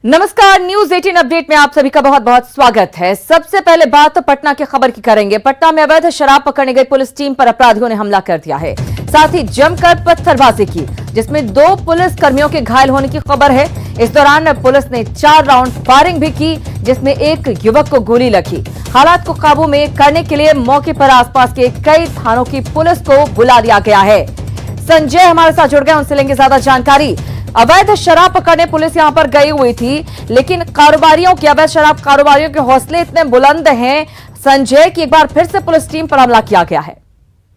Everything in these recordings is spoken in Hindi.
नमस्कार, न्यूज 18 अपडेट में आप सभी का बहुत बहुत स्वागत है। सबसे पहले बात पटना की खबर की करेंगे। पटना में अवैध शराब पकड़ने गई पुलिस टीम पर अपराधियों ने हमला कर दिया है, साथ ही जमकर पत्थरबाजी की, जिसमें 2 पुलिस कर्मियों के घायल होने की खबर है। इस दौरान पुलिस ने 4 राउंड फायरिंग भी की, जिसमें एक युवक को गोली लगी। हालात को काबू में करने के लिए मौके पर आसपास के कई थानों की पुलिस को बुला दिया गया है। संजय हमारे साथ जुड़ गए, उनसे लेंगे ज्यादा जानकारी। अवैध शराब पकड़ने पुलिस यहां पर गई हुई थी, लेकिन कारोबारियों के अवैध शराब कारोबारियों के हौसले इतने बुलंद हैं संजय कि एक बार फिर से पुलिस टीम पर हमला किया गया है।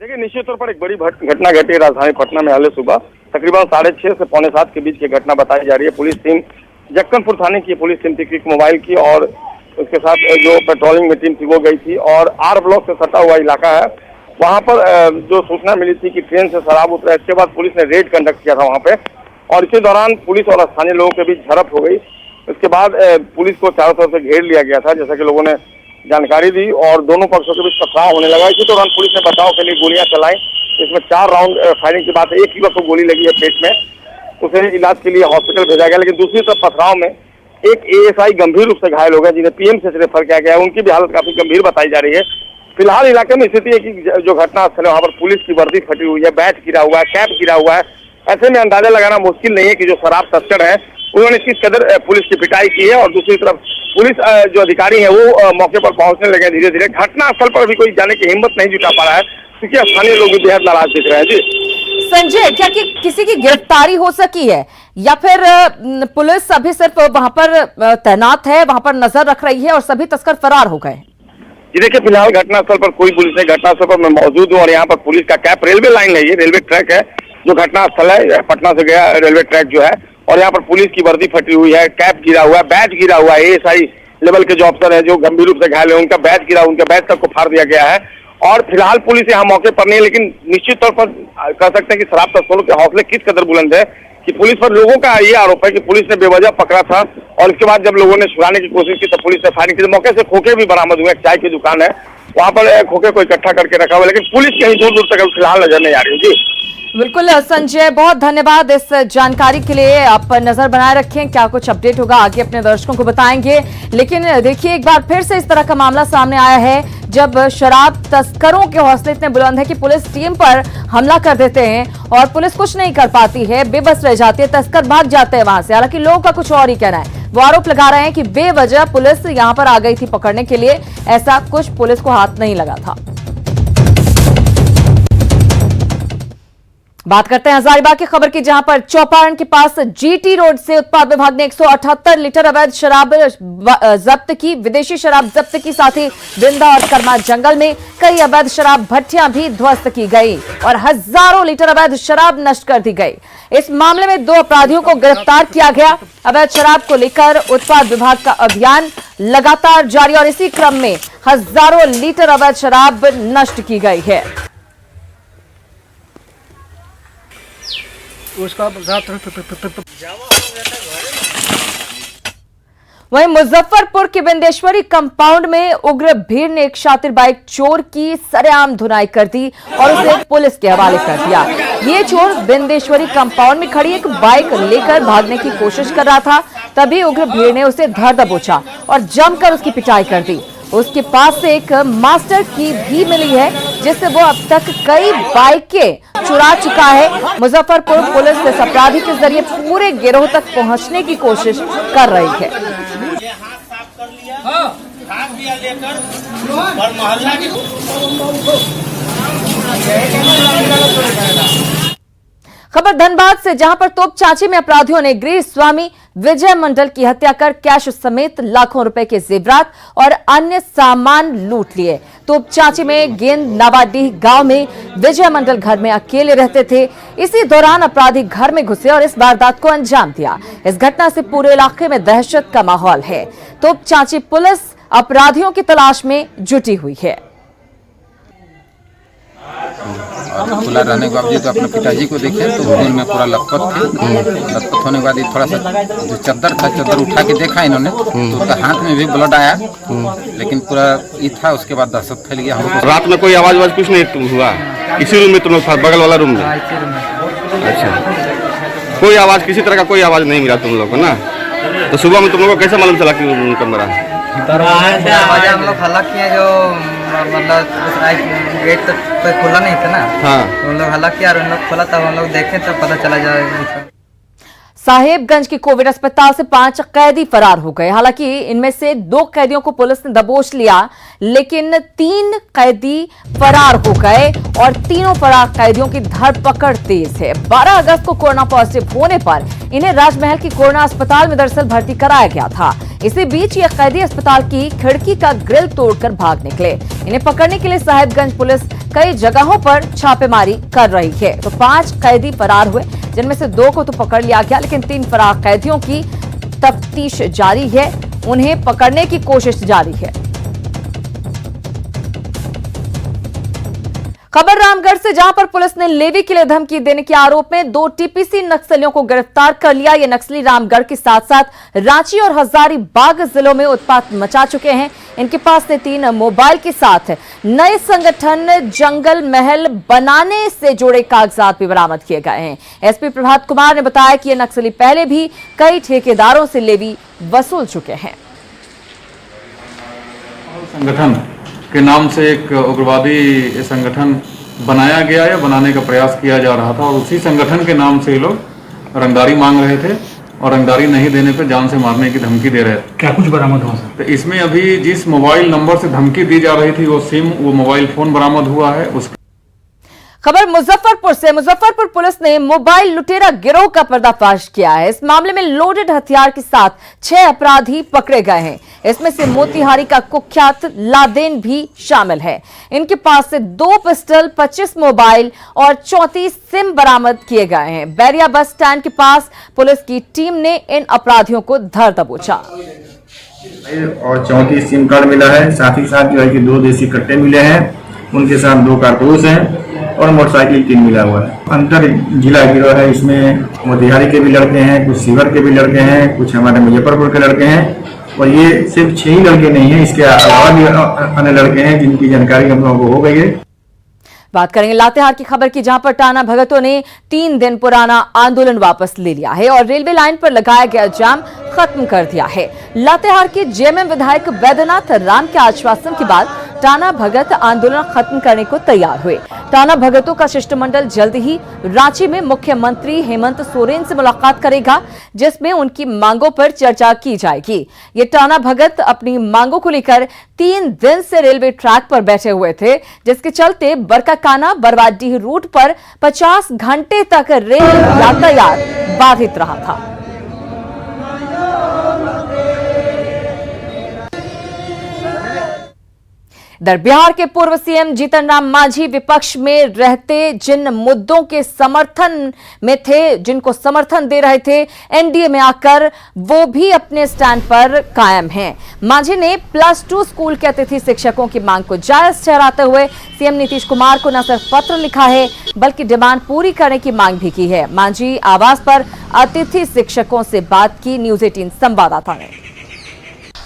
देखिए, निश्चित तौर पर एक बड़ी घटना घटी राजधानी पटना में हाल सुबह तकरीबन 6:30 से 6:45 के बीच की घटना बताई जा रही है। पुलिस टीम जक्कनपुर थाने की पुलिस टीम थी, क्विक मोबाइल की, और उसके साथ जो पेट्रोलिंग में टीम थी वो गई थी। और आर ब्लॉक से सटा हुआ इलाका है, वहाँ पर जो सूचना मिली थी कि ट्रेन से शराब उतरा, इसके बाद पुलिस ने रेड कंडक्ट किया था वहाँ पे, और इसी दौरान पुलिस और स्थानीय लोगों के बीच झड़प हो गई। इसके बाद पुलिस को चारों तरफ से घेर लिया गया था, जैसा कि लोगों ने जानकारी दी, और दोनों पक्षों के बीच टकराव होने लगा। इसी दौरान पुलिस ने बचाव के लिए गोलियां चलाई। इसमें 4 राउंड फायरिंग की बात है। एक युवक को गोली लगी है पेट में, उसे इलाज के लिए हॉस्पिटल भेजा गया, लेकिन दूसरी तरफ पथराव में एक एएसआई गंभीर रूप से घायल हो गए, जिन्हें पीएमसी से रेफर किया गया है। उनकी भी हालत काफी गंभीर बताई जा रही है। फिलहाल इलाके में स्थिति है कि जो घटना स्थल है वहाँ पर पुलिस की वर्दी फटी हुई है, बैच गिरा हुआ है, कैप गिरा हुआ है। ऐसे में अंदाजा लगाना मुश्किल नहीं है कि जो शराब तस्कर है उन्होंने किस कदर पुलिस की पिटाई की है। और दूसरी तरफ पुलिस जो अधिकारी है वो मौके पर पहुंचने लगे धीरे धीरे। घटना स्थल पर भी कोई जाने की हिम्मत नहीं जुटा पा रहा है, क्योंकि स्थानीय लोग भी बेहद नाराज दिख रहे हैं। जी संजय, क्या कि किसी की गिरफ्तारी हो सकी है या फिर पुलिस अभी सिर्फ वहां पर तैनात है, वहां पर नजर रख रही है और सभी तस्कर फरार हो गए? जी देखिए, फिलहाल घटनास्थल पर कोई पुलिस नहीं। घटनास्थल पर मैं मौजूद हूँ और यहाँ पर पुलिस का कैंप, रेलवे लाइन है, ये रेलवे ट्रैक है जो घटनास्थल है, पटना से गया रेलवे ट्रैक जो है, और यहाँ पर पुलिस की वर्दी फटी हुई है, कैप गिरा हुआ है, बैच गिरा हुआ है। एएसआई लेवल के जो अफसर है जो गंभीर रूप से घायल है, उनका बैच गिरा, उनके बैच तक को फाड़ दिया गया है। और फिलहाल पुलिस यहाँ मौके पर नहीं है, लेकिन निश्चित तौर पर कह सकते हैं कि शराब तस्करों के हौसले किस कदर बुलंद है कि पुलिस पर लोगों का ये आरोप है कि पुलिस ने बेवजह पकड़ा था, और इसके बाद जब लोगों ने छुड़ाने की कोशिश की तो पुलिस ने फायरिंग की। मौके से खोखे भी बरामद हुए। एक चाय की दुकान है, वहाँ पर खोखे को इकट्ठा करके रखा हुआ, लेकिन पुलिस कहीं दूर दूर तक फिलहाल नजर नहीं आ रही। जी बिल्कुल संजय, बहुत धन्यवाद इस जानकारी के लिए। आप नजर बनाए रखें, क्या कुछ अपडेट होगा आगे अपने दर्शकों को बताएंगे। लेकिन देखिए, एक बार फिर से इस तरह का मामला सामने आया है, जब शराब तस्करों के हौसले इतने बुलंद है कि पुलिस टीम पर हमला कर देते हैं और पुलिस कुछ नहीं कर पाती है, बेबस रह जाती है, तस्कर भाग जाते हैं वहां से। हालांकि लोगों का कुछ और ही कहना है, वो आरोप लगा रहे हैं कि बेवजह पुलिस यहां पर आ गई थी पकड़ने के लिए, ऐसा कुछ पुलिस को हाथ नहीं लगा था। बात करते हैं हजारीबाग की खबर की, जहां पर चौपारण के पास जीटी रोड से उत्पाद विभाग ने 178 लीटर अवैध शराब जब्त की, विदेशी शराब जब्त की। साथ ही बिंदा और कर्मा जंगल में कई अवैध शराब भट्टियां भी ध्वस्त की गई और हजारों लीटर अवैध शराब नष्ट कर दी गई। इस मामले में 2 अपराधियों को गिरफ्तार किया गया। अवैध शराब को लेकर उत्पाद विभाग का अभियान लगातार जारी, और इसी क्रम में हजारों लीटर अवैध शराब नष्ट की गई है। उसका वहीं मुजफ्फरपुर के बिंदेश्वरी कंपाउंड में उग्र भीड़ ने एक शातिर बाइक चोर की सरेआम धुनाई कर दी और उसे पुलिस के हवाले कर दिया। ये चोर बिंदेश्वरी कंपाउंड में खड़ी एक बाइक लेकर भागने की कोशिश कर रहा था, तभी उग्र भीड़ ने उसे धर दबोचा और जमकर उसकी पिटाई कर दी। उसके पास से एक मास्टर की भी मिली है, जिससे वो अब तक कई बाइकें चुरा चुका है। मुजफ्फरपुर पुलिस इस अपराधी के जरिए पूरे गिरोह तक पहुंचने की कोशिश कर रही है। खबर धनबाद से, जहां पर तोप चांची में अपराधियों ने गृह स्वामी विजय मंडल की हत्या कर कैश समेत लाखों रुपए के जेवरात और अन्य सामान लूट लिए। तोप चांची में गेंद नवाडीह गांव में विजय मंडल घर में अकेले रहते थे। इसी दौरान अपराधी घर में घुसे और इस वारदात को अंजाम दिया। इस घटना से पूरे इलाके में दहशत का माहौल है। तोप चांची पुलिस अपराधियों की तलाश में जुटी हुई है। और खुला रहने के बावजूद अपने पिताजी को देखे तो खून में पूरा लथपथ थे। लथपथ होने के बाद ये थोड़ा सा जो चादर था, चादर उठा के देखा इन्होंने तो उसका हाथ में भी ब्लड आया, लेकिन पूरा ये था। उसके बाद दहशत फैल गया। हमको रात में कोई आवाज कुछ नहीं हुआ? इसी रूम में तुम लोग था, बगल वाला रूम में? अच्छा, कोई आवाज, किसी तरह का कोई आवाज नहीं मिला तुम लोग को ना? तो सुबह में तुम लोगों को कैसे मालूम चला कि उनका मरा है? दरवाजा हम लोग हल्ला किए, जो मतलब गेट तो खुला नहीं था ना। हाँ। तो हम लोग हल्ला किया और हम लोग खोला, तब हम लोग देखे तब पता चला जाए। साहेबगंज के कोविड अस्पताल से 5 कैदी फरार हो गए। हालांकि इनमें से 2 कैदियों को पुलिस ने दबोच लिया, लेकिन 3 कैदी फरार हो गए और तीनों फरार कैदियों की धरपकड़ तेज है। 12 अगस्त को कोरोना पॉजिटिव होने पर इन्हें राजमहल की कोरोना अस्पताल में दरअसल भर्ती कराया गया था। इसी बीच ये कैदी अस्पताल की खिड़की का ग्रिल तोड़कर भाग निकले। इन्हें पकड़ने के लिए साहेबगंज पुलिस कई जगहों पर छापेमारी कर रही है। तो 5 कैदी फरार हुए, जिनमें से 2 को तो पकड़ लिया गया, लेकिन 3 फरार कैदियों की तफ्तीश जारी है। उन्हें पकड़ने की कोशिश जारी है। खबर रामगढ़ से, जहां पर पुलिस ने लेवी के लिए धमकी देने के आरोप में 2 टीपीसी नक्सलियों को गिरफ्तार कर लिया। ये नक्सली रामगढ़ के साथ साथ रांची और हजारीबाग जिलों में उत्पात मचा चुके हैं। इनके पास से 3 मोबाइल के साथ नए संगठन जंगल महल बनाने से जुड़े कागजात भी बरामद किए गए हैं। एसपी प्रभात कुमार ने बताया कि ये नक्सली पहले भी कई ठेकेदारों से लेवी वसूल चुके हैं। संगठन के नाम से एक उग्रवादी संगठन बनाया गया या बनाने का प्रयास किया जा रहा था और उसी संगठन के नाम से ये लोग रंगदारी मांग रहे थे और रंगदारी नहीं देने पर जान से मारने की धमकी दे रहे थे। क्या कुछ बरामद हुआ सर? तो इसमें अभी जिस मोबाइल नंबर से धमकी दी जा रही थी वो मोबाइल फोन बरामद हुआ है। उस खबर मुजफ्फरपुर से, मुजफ्फरपुर पुलिस ने मोबाइल लुटेरा गिरोह का पर्दाफाश किया है। इस मामले में लोडेड हथियार के साथ 6 अपराधी पकड़े गए हैं। इसमें से मोतिहारी का कुख्यात लादेन भी शामिल है। इनके पास से 2 पिस्टल, 25 मोबाइल और 34 सिम बरामद किए गए हैं। बैरिया बस स्टैंड के पास पुलिस की टीम ने इन अपराधियों को धर दबोचा और 34 सिम कार्ड मिला है। साथ ही साथ जो है कि 2 देसी कट्टे मिले हैं, उनके साथ 2 कारतूस हैं और मोटरसाइकिल 3 मिला हुआ है। अंतर जिला गिरोह है, इसमें मोतिहारी के भी लड़के हैं, कुछ शिवर के भी लड़के हैं, कुछ हमारे मुजफ्फरपुर के लड़के हैं और ये सिर्फ 6 ही लड़के नहीं हैं, इसके अलावा भी अन्य लड़के हैं जिनकी जानकारी हम लोगों को हो गई है। बात करेंगे लातेहार की खबर की, जहां पर टाना भगतों ने 3 दिन पुराना आंदोलन वापस ले लिया है और रेलवे लाइन पर लगाया गया जाम खत्म कर दिया है। लातेहार के जेएमएम विधायक वैद्यनाथ राम के आश्वासन के बाद टाना भगत आंदोलन खत्म करने को तैयार हुए। टाना भगतों का शिष्टमंडल जल्द ही रांची में मुख्यमंत्री हेमंत सोरेन से मुलाकात करेगा, जिसमें उनकी मांगों पर चर्चा की जाएगी। ये टाना भगत अपनी मांगों को लेकर 3 दिन से रेलवे ट्रैक पर बैठे हुए थे, जिसके चलते बरकाकाना बरवाडीह रूट पर 50 घंटे तक रेल यातायात बाधित रहा था। इधर बिहार के पूर्व सीएम जीतन राम मांझी विपक्ष में रहते जिन मुद्दों के समर्थन में थे, जिनको समर्थन दे रहे थे, एनडीए में आकर वो भी अपने स्टैंड पर कायम हैं। मांझी ने +2 स्कूल के अतिथि शिक्षकों की मांग को जायज ठहराते हुए सीएम नीतीश कुमार को न सिर्फ पत्र लिखा है, बल्कि डिमांड पूरी करने की मांग भी की है। मांझी आवास पर अतिथि शिक्षकों से बात की न्यूज 18 संवाददाता ने।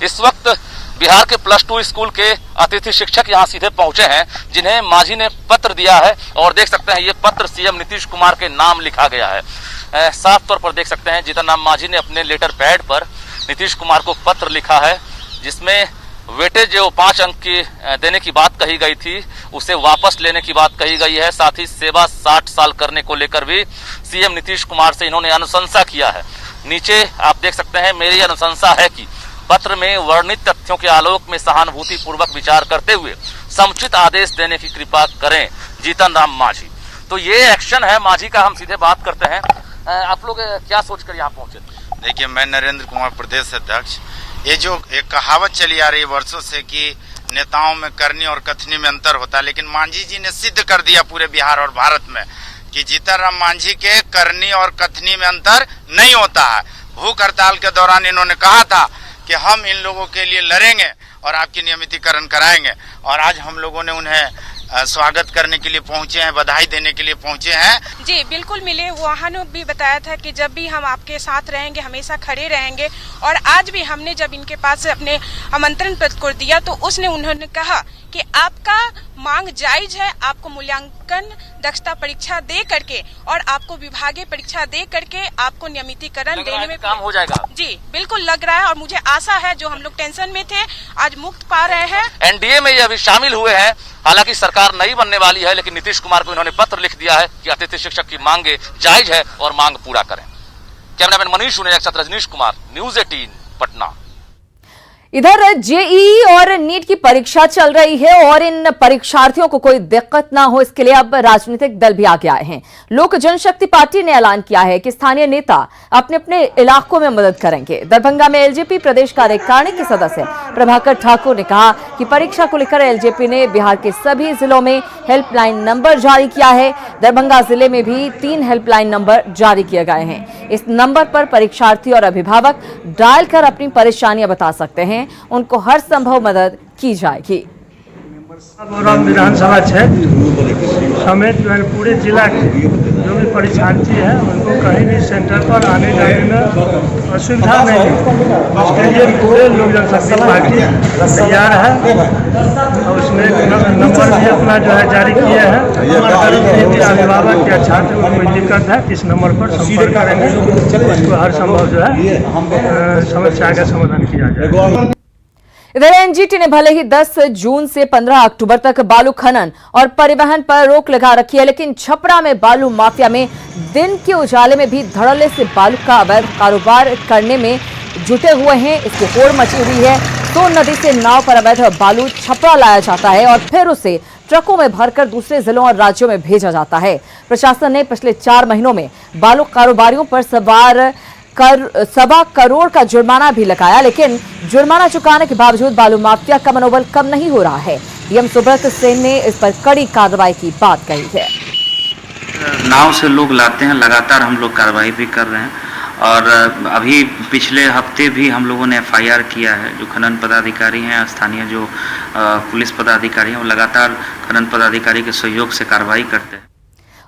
इस वक्त बिहार के +2 स्कूल के अतिथि शिक्षक यहां सीधे पहुंचे हैं, जिन्हें मांझी ने पत्र दिया है और देख सकते हैं ये पत्र सीएम नीतीश कुमार के नाम लिखा गया है। साफ तौर पर देख सकते हैं जीतन राम मांझी ने अपने लेटर पैड पर नीतीश कुमार को पत्र लिखा है, जिसमें वेटेज जो 5 अंक की देने की बात कही गई थी उसे वापस लेने की बात कही गई है। साथ ही सेवा 60 साल करने को लेकर भी सीएम नीतीश कुमार से इन्होंने अनुशंसा किया है। नीचे आप देख सकते हैं मेरी अनुशंसा है कि पत्र में वर्णित तथ्यों के आलोक में सहानुभूति पूर्वक विचार करते हुए समुचित आदेश देने की कृपा करें जीतन राम मांझी। तो ये एक्शन है मांझी का। हम सीधे बात करते हैं, आप लोग क्या सोचकर यहाँ पहुंचे? देखिए, मैं नरेंद्र कुमार, प्रदेश अध्यक्ष। ये जो एक कहावत चली आ रही है वर्षों से कि नेताओं में करनी और कथनी में अंतर होता है, लेकिन मांझी जी ने सिद्ध कर दिया पूरे बिहार और भारत में कि जीतन राम मांझी के करनी और कथनी में अंतर नहीं होता है। भूख हड़ताल के दौरान इन्होंने कहा था कि हम इन लोगों के लिए लड़ेंगे और आपकी नियमितीकरण कराएंगे, और आज हम लोगों ने उन्हें स्वागत करने के लिए पहुंचे हैं, बधाई देने के लिए पहुंचे हैं। जी बिल्कुल मिले, वहाँ ने भी बताया था कि जब भी हम आपके साथ रहेंगे हमेशा खड़े रहेंगे। और आज भी हमने जब इनके पास अपने आमंत्रण पत्र को दिया तो उन्होंने कहा कि आपका मांग जायज है, आपको मूल्यांकन दक्षता परीक्षा दे करके और आपको विभागीय परीक्षा दे करके आपको नियमितीकरण देने में काम हो जाएगा। जी बिल्कुल लग रहा है और मुझे आशा है जो हम लोग टेंशन में थे आज मुक्त पा रहे हैं। एनडीए में ये अभी शामिल हुए हैं। हालांकि सरकार नहीं बनने वाली है, लेकिन नीतीश कुमार को इन्होंने पत्र लिख दिया है कि अतिथि शिक्षक की मांगे जायज है और मांग पूरा करें। कैमरामैन मनीष के साथ रजनीश कुमार, न्यूज़ 18 पटना। इधर जेईई और नीट की परीक्षा चल रही है और इन परीक्षार्थियों को कोई दिक्कत ना हो इसके लिए अब राजनीतिक दल भी आगे आए हैं। लोक जनशक्ति पार्टी ने ऐलान किया है कि स्थानीय नेता अपने अपने इलाकों में मदद करेंगे। दरभंगा में एलजेपी प्रदेश कार्यकारिणी के सदस्य प्रभाकर ठाकुर ने कहा कि परीक्षा को लेकर एलजेपी ने बिहार के सभी जिलों में हेल्पलाइन नंबर जारी किया है। दरभंगा जिले में भी 3 हेल्पलाइन नंबर जारी किए गए हैं। इस नंबर पर परीक्षार्थी और अभिभावक डायल कर अपनी परेशानियां बता सकते हैं, उनको हर संभव मदद की जाएगी। विधानसभा क्षेत्र समेत पूरे जिला के जो भी परीक्षार्थी है उनको कहीं भी सेंटर पर आने जाने में असुविधा नहीं है। उसके लिए पूरे लोक जनशक्ति पार्टी तैयार है और उसमें नंबर भी अपना जो है जारी किए हैं। अभिभावक या छात्र को कोई दिक्कत है इस नंबर पर संपर्क करेंगे, उसको हर संभव जो है समस्या का समाधान किया जाएगा। इधर एनजीटी ने भले ही 10 जून से 15 अक्टूबर तक बालू खनन और परिवहन पर रोक लगा रखी है, लेकिन छपरा में बालू माफिया में दिन के उजाले में भी धड़ल्ले से बालू का अवैध कारोबार करने में जुटे हुए हैं। इसकी होड़ मची हुई है। सोन नदी से नाव पर अवैध बालू छपरा लाया जाता है और फिर उसे ट्रकों में भरकर दूसरे जिलों और राज्यों में भेजा जाता है। प्रशासन ने पिछले 4 महीनों में बालू कारोबारियों पर 1.25 करोड़ का जुर्माना भी लगाया, लेकिन जुर्माना चुकाने के बावजूद बालू माफिया का मनोबल कम नहीं हो रहा है। डीएम सुब्रत सेन ने इस पर कड़ी कार्रवाई की बात कही है। नाव से लोग लाते हैं, लगातार हम लोग कार्रवाई भी कर रहे हैं और अभी पिछले हफ्ते भी हम लोगों ने एफआईआर किया है। जो खनन पदाधिकारी हैं, स्थानीय जो पुलिस पदाधिकारी हैं, वो लगातार खनन पदाधिकारी के सहयोग से कार्रवाई करते हैं।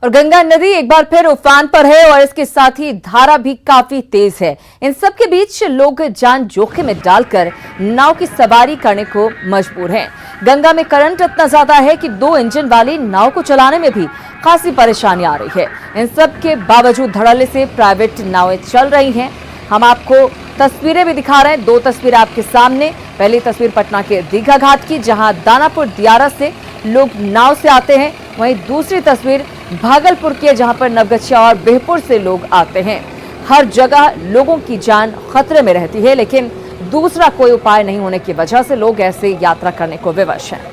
और गंगा नदी एक बार फिर उफान पर है और इसके साथ ही धारा भी काफी तेज है। इन सब के बीच लोग जान जोखिम में डालकर नाव की सवारी करने को मजबूर हैं। गंगा में करंट इतना ज्यादा है कि 2 इंजन वाली नाव को चलाने में भी खासी परेशानी आ रही है। इन सब के बावजूद धड़ल्ले से प्राइवेट नावें चल रही हैं। हम आपको तस्वीरें भी दिखा रहे हैं। 2 तस्वीरें आपके सामने। पहली तस्वीर पटना के दीघा घाट की, जहां दानापुर दियारा से लोग नाव से आते हैं। वहीं दूसरी तस्वीर भागलपुर की, जहां पर नवगछिया और बिहपुर से लोग आते हैं। हर जगह लोगों की जान खतरे में रहती है, लेकिन दूसरा कोई उपाय नहीं होने की वजह से लोग ऐसे यात्रा करने को विवश हैं।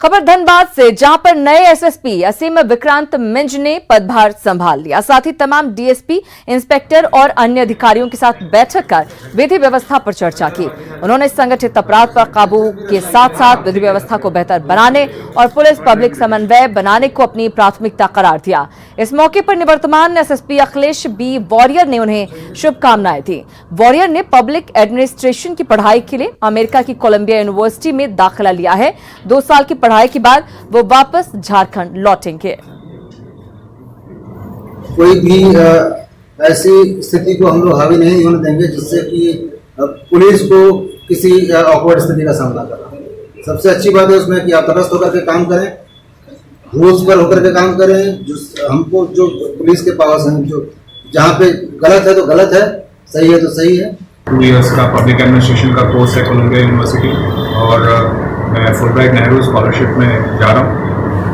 खबर धनबाद से, जहां पर नए एसएसपी असीम विक्रांत मिंज ने पदभार संभाल लिया। साथ ही तमाम डीएसपी, इंस्पेक्टर और अन्य अधिकारियों के साथ बैठक कर विधि व्यवस्था पर चर्चा की। उन्होंने संगठित अपराध पर काबू के साथ साथ विधि व्यवस्था को बेहतर बनाने और पुलिस पब्लिक समन्वय बनाने को अपनी प्राथमिकता करार दिया। इस मौके पर निवर्तमान एसएसपी अखिलेश बी वॉरियर ने उन्हें शुभकामनाएं दी। वॉरियर ने पब्लिक एडमिनिस्ट्रेशन की पढ़ाई के लिए अमेरिका की कोलंबिया यूनिवर्सिटी में दाखिला लिया है। 2 साल की पढ़ाई के बाद वो वापस झारखंड लौटेंगे। कोई भी ऐसी स्थिति को हम लोग हावी नहीं होने देंगे जिससे कि पुलिस को किसी ऑकवर्ड स्थिति का सामना करना। सबसे अच्छी बात है उसमें कि आप तटस्थ होकर के काम करें, रूल्स पर होकर के काम करें। जो हमको जो पुलिस के पास हैं, जो जहाँ पे गलत है तो गलत है, सही है तो सही है। 2 इयर्स का पब्लिक एडमिनिस्ट्रेशन का कोर्स है कोलंबिया यूनिवर्सिटी और मैं फुलब्राइट नेहरू स्कॉलरशिप में जा रहा हूँ।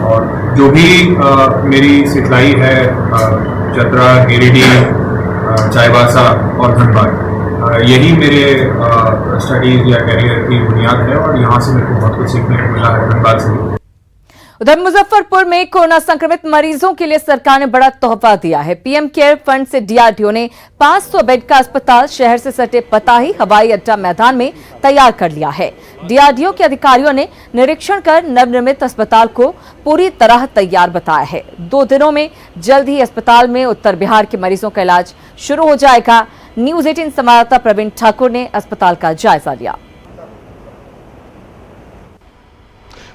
और जो भी मेरी सिखलाई है चतरा, गिरिडीह, चाईबासा और धनबाद, यही मेरे स्टडीज या करियर की बुनियाद है और यहाँ से मेरे को बहुत कुछ सीखने को मिला है धनबाद से। उधर मुजफ्फरपुर में कोरोना संक्रमित मरीजों के लिए सरकार ने बड़ा तोहफा दिया है। पीएम केयर फंड से डीआरडीओ ने 500 बेड का अस्पताल शहर से सटे पताही हवाई अड्डा मैदान में तैयार कर लिया है। डीआरडीओ के अधिकारियों ने निरीक्षण कर नवनिर्मित अस्पताल को पूरी तरह तैयार बताया है। 2 दिनों में जल्द ही अस्पताल में उत्तर बिहार के मरीजों का इलाज शुरू हो जाएगा। न्यूज़ 18 संवाददाता प्रवीण ठाकुर ने अस्पताल का जायजा लिया।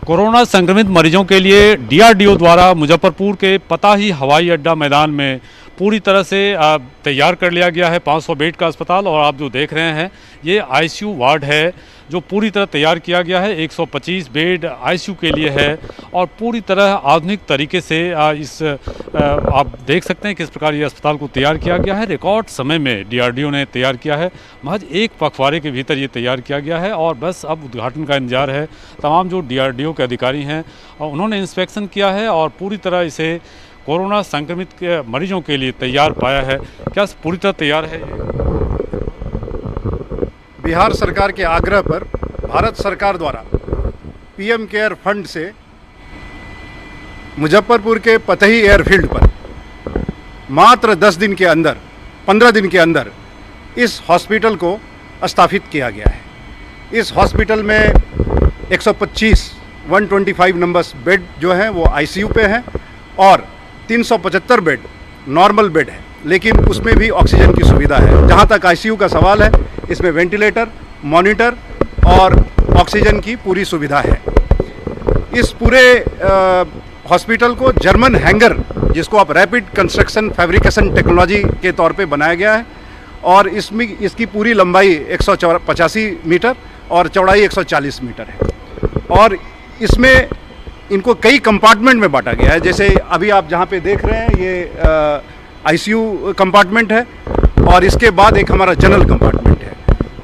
कोरोना संक्रमित मरीजों के लिए डीआरडीओ द्वारा मुजफ्फरपुर के पताही हवाई अड्डा मैदान में पूरी तरह से तैयार कर लिया गया है 500 बेड का अस्पताल। और आप जो देख रहे हैं ये आईसीयू वार्ड है जो पूरी तरह तैयार किया गया है। 125 बेड आईसीयू के लिए है और पूरी तरह आधुनिक तरीके से आप देख सकते हैं किस प्रकार ये अस्पताल को तैयार किया गया है। रिकॉर्ड समय में डीआरडीओ ने तैयार किया है, महज एक पखवाड़े के भीतर ये तैयार किया गया है और बस अब उद्घाटन का इंतजार है। तमाम जो डीआरडीओ के अधिकारी हैं उन्होंने इंस्पेक्शन किया है और पूरी तरह इसे कोरोना संक्रमित के मरीजों के लिए तैयार पाया है। क्या पूरी तरह तैयार है? बिहार सरकार के आग्रह पर भारत सरकार द्वारा पीएम केयर फंड से मुजफ्फरपुर के पतही एयरफील्ड पर मात्र 10 दिन के अंदर 15 दिन के अंदर इस हॉस्पिटल को स्थापित किया गया है। इस हॉस्पिटल में 125 नंबर्स बेड जो हैं वो आईसीयू पे हैं और 375 बेड नॉर्मल बेड है, लेकिन उसमें भी ऑक्सीजन की सुविधा है। जहाँ तक आईसीयू का सवाल है, इसमें वेंटिलेटर, मॉनिटर और ऑक्सीजन की पूरी सुविधा है। इस पूरे हॉस्पिटल को जर्मन हैंगर, जिसको आप रैपिड कंस्ट्रक्शन फैब्रिकेशन टेक्नोलॉजी के तौर पे बनाया गया है और इसमें इसकी पूरी लंबाई 185 मीटर और चौड़ाई 140 मीटर है और इसमें इनको कई कंपार्टमेंट में बांटा गया है। जैसे अभी आप जहाँ पे देख रहे हैं ये आईसीयू कंपार्टमेंट है और इसके बाद एक हमारा जनरल कंपार्टमेंट है।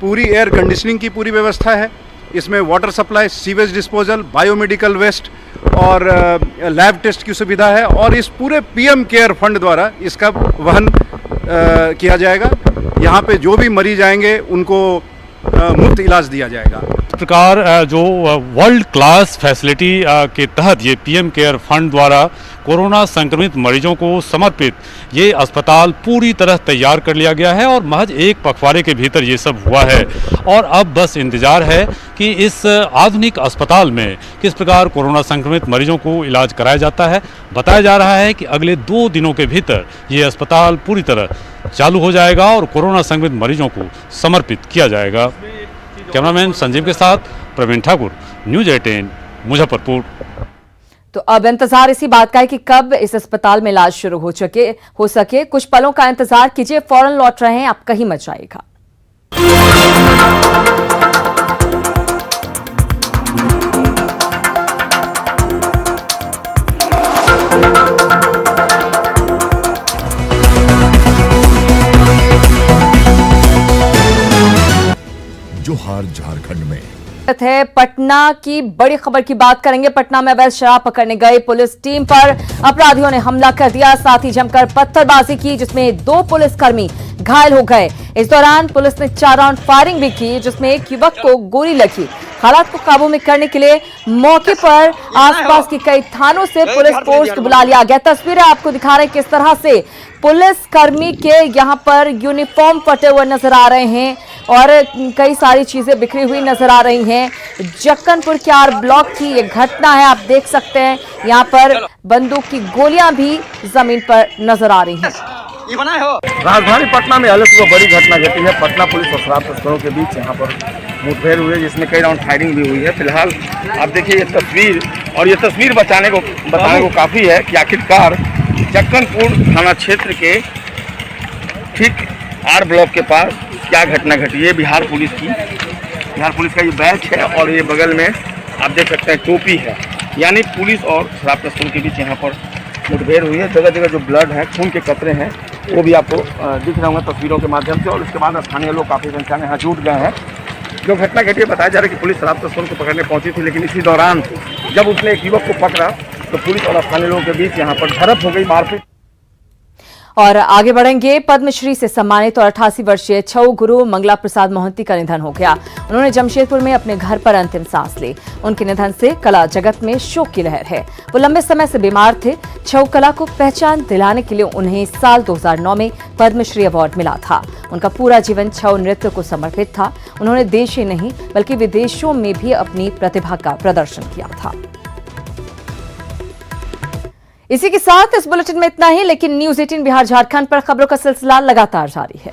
पूरी एयर कंडीशनिंग की पूरी व्यवस्था है। इसमें water supply, sewage disposal, biomedical waste और लैब टेस्ट की सुविधा है और इस पूरे पीएम केयर फंड द्वारा इसका वहन किया जाएगा। यहाँ पे जो भी मरीज आएंगे उनको मुफ्त इलाज दिया जाएगा। इस प्रकार जो वर्ल्ड क्लास फैसिलिटी के तहत ये पीएम केयर फंड द्वारा कोरोना संक्रमित मरीजों को समर्पित ये अस्पताल पूरी तरह तैयार कर लिया गया है और महज एक पखवाड़े के भीतर ये सब हुआ है और अब बस इंतजार है कि इस आधुनिक अस्पताल में किस प्रकार कोरोना संक्रमित मरीजों को इलाज कराया जाता है। बताया जा रहा है कि अगले 2 दिनों के भीतर ये अस्पताल पूरी तरह चालू हो जाएगा और कोरोना संक्रमित मरीजों को समर्पित किया जाएगा। कैमरामैन संजीव के साथ प्रवीण ठाकुर, न्यूज़ 18 मुजफ्फरपुर। तो अब इंतजार इसी बात का है कि कब इस अस्पताल में इलाज शुरू हो सके। कुछ पलों का इंतजार कीजिए, फौरन लौट रहे हैं, आप कहीं मत जाइएगा। जोहार झारखंड में है पटना की बड़ी खबर की बात करेंगे। पटना में अवैध शराब पकड़ने गई पुलिस टीम पर अपराधियों ने हमला कर दिया, साथ ही जमकर पत्थरबाजी की जिसमें 2 पुलिसकर्मी घायल हो गए। इस दौरान पुलिस ने 4 राउंड फायरिंग भी की जिसमें एक युवक को गोली लगी। हालात को काबू में करने के लिए मौके पर आसपास के कई थानों से पुलिस फोर्स को बुला लिया गया। तस्वीरें आपको दिखा रहे हैं किस तरह से पुलिसकर्मी के यहां पर यूनिफॉर्म फटे हुए नजर आ रहे हैं और कई सारी चीजें बिखरी हुई नजर आ रही हैं। जक्कनपुर के आर ब्लॉक की ये घटना है, आप देख सकते हैं यहाँ पर बंदूक की गोलियां भी जमीन पर नजर आ रही हैं। राजधानी पटना में हाल सुबह बड़ी घटना घटी है। पटना पुलिस और शराब तस्करों के बीच यहाँ पर मुठभेड़ हुई है जिसमें कई राउंड फायरिंग भी हुई है। फिलहाल आप देखिए ये तस्वीर, और ये तस्वीर बताने को काफ़ी है कि आखिरकार जक्कनपुर थाना क्षेत्र के ठीक आर ब्लॉक के पास क्या घटना घटी है। बिहार पुलिस का ये बैच है और ये बगल में आप देख सकते हैं टोपी है, यानी पुलिस और शराब तस्करों के बीच यहाँ पर मुठभेड़ हुई है। जगह जगह जो ब्लड है, खून के कतरे हैं, वो भी आपको दिख रहे होंगे तस्वीरों के माध्यम से। और उसके बाद स्थानीय लोग काफ़ी संख्या में यहाँ जुट गए हैं। जो घटना घटी है, बताया जा रहा है कि पुलिस शराब तस्करों को पकड़ने पहुंची थी, लेकिन इसी दौरान जब उसने एक युवक को पकड़ा तो पुलिस और स्थानीय लोगों के बीच यहाँ पर झड़प हो गई, मारपीट। और आगे बढ़ेंगे। पद्मश्री से सम्मानित और 88 वर्षीय छऊ गुरु मंगला प्रसाद मोहंती का निधन हो गया। उन्होंने जमशेदपुर में अपने घर पर अंतिम सांस ली। उनके निधन से कला जगत में शोक की लहर है। वो लंबे समय से बीमार थे। छऊ कला को पहचान दिलाने के लिए उन्हें साल 2009 में पद्मश्री अवार्ड मिला था। उनका पूरा जीवन छऊ नृत्य को समर्पित था। उन्होंने देश ही नहीं बल्कि विदेशों में भी अपनी प्रतिभा का प्रदर्शन किया था। इसी के साथ इस बुलेटिन में इतना ही, लेकिन न्यूज़ 18 बिहार झारखंड पर खबरों का सिलसिला लगातार जारी है।